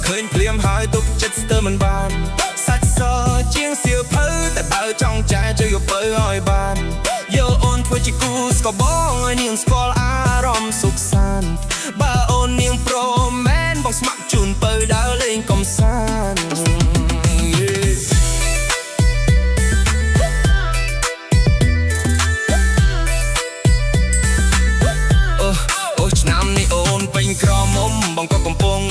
ឃើញភ្លាមហើយទុកចិត្តស្ទើរមិនបានសាច់សជាងសៀវភៅតែបើចង់ចែកជួយយកពើឲ្យបានយកអូនធ្វើជាគូស្គាល់បងឲ្យនាងស្គាល់អារម្មណ៍សុខសាន្តបើអូននាងព្រមមែនបងស្ម័គ្រជូនពើដើរលេងកំសាន្តឆ្នាំនេះអូនពេញក្រមុំបងក៏កំពុង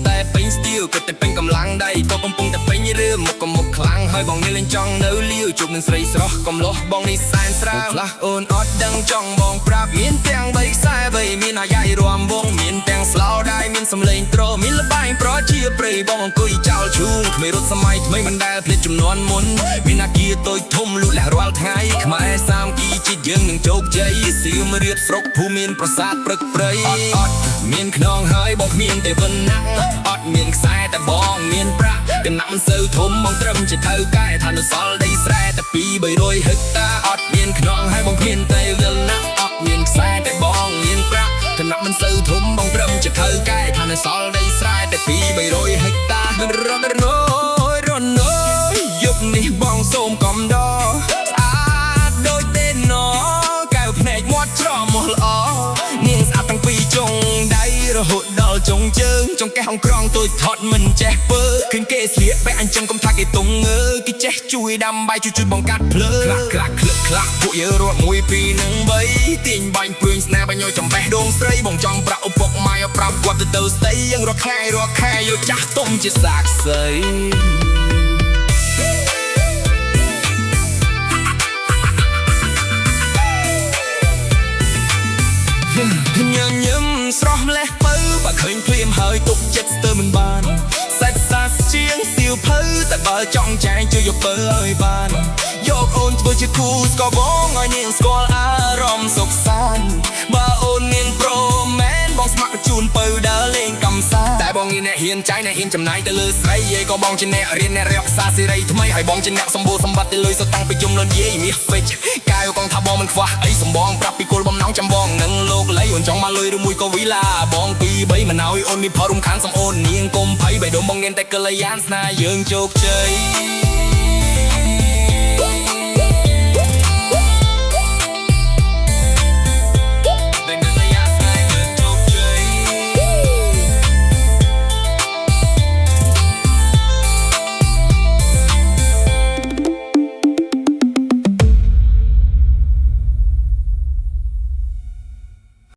តែពេញស្ទៀវក៏តែពេញកម្លាំងដៃក៏កំពុងតែពេញរឿងមុខក៏មុខខ្លាំងហើយបងនេះលេងចង់នៅលាវជួបនឹងស្រីស្រស់កំលោះបងនេះសែនស្រាលខ្លះអូនអត់ដឹងចង់បងប្រាប់មានទាំង3ខ្សែ3មានអាយ៉ៃរួមវងមានទាំងស្លោដៃមានសំឡេងត្រមានលបែងប្រជាប្រិយបងអង្គុយចោលឈូងគ្មានរត់សម័យថ្មីមិនដែលភ្លេចចំនួនមុនមានអាគារតូចធំលូតលាស់រាល់ថ្ងៃខ្មែរសាមគ្គីជាតិយើងនឹងជោគជ័យសៀមរាបស្រុកភូមិមានប្រាសាទព្រឹកព្រៃអត់មានខ្នងហើយបងគ្មានទេវណាអត់មានខ្សែតែបងមានប្រាក់កណាំសូវធំបងត្រឹមជាថៅកែថានៅសល់ដីស្រែតែ2-300ហិកតាអត់មានខ្នងហើយបងគ្មានទេវណាអត់មានខ្សែតែបងមានប្រាក់កណាំមិនសូវធំបងត្រឹមជាថៅកែថានៅសល់ដីស្រែតែ2-300ហិកតារត់យប់នេះបងសូមកំដរស្អាតដូចទេណកែវភ្នែកមាត់ច្រមុះល្អនាងស្អាតតាំងពីចុងដៃរហូតដល់ចុងជើងចុងកេះហងក្រងតូចថត់មិនចេះពើឃើញគេស្លៀកបែកអញ្ចឹងកុំថាគេទុងគេចេះជួយដាំបាយជួយបង្កាត់ភ្លើខ្លះពួកយើងរត់1 2និង3ទាញបាញ់ព្រួយស្នេហ៍បាញ់យកចំបេះដូងស្រីបងចង់ប្រាក់ឪពុកម៉ែឲ្យប្រាប់គាត់ទៅស្ដីយើងរាល់ខែយកចាស់ទុំជាសាក្សីញញឹមស្រស់ម្លេះពៅបើឃើញភ្លាមហើយទុកចិត្តស្ទើរមិនបានសាច់សាសជាងសៀវភៅតែបើចង់ចែកជួយយកពើឲ្យបានយកអូនធ្វើជាគូស្គាល់បងឲ្យនាងស្គាល់អារម្មណ៍សុខសាន្តបើអូននាងព្រមមែនបងស្ម័គ្រជូនពៅដើរលេងកំសាន្តតែបងអ្នកហ៊ានចាយអ្នកហ៊ានចំណាយទៅលើស្រីឯក៏បងជាអ្នករៀនអ្នករក្សាសេរីថ្មីហើយបងជាអ្នកសម្បូរសម្បត្តិទៅលុយសុទ្ធតាំងពីយំលន់យាយមាសពេជ្រកាយកងថាបងមិនខ្វះអីសម្បងប្រាប់ពីគោលបំណងចាំបងនឹងលោកលៃអូនចង់មកលុយឬមួយក៏វីឡាបង2 3មិនឲ្យអូនមានផលរំខានសំអូននាងកុំភ័យបេះដូងបងញ៉ែតែកល្យានស្នេហ៍យើងជោគជ័យ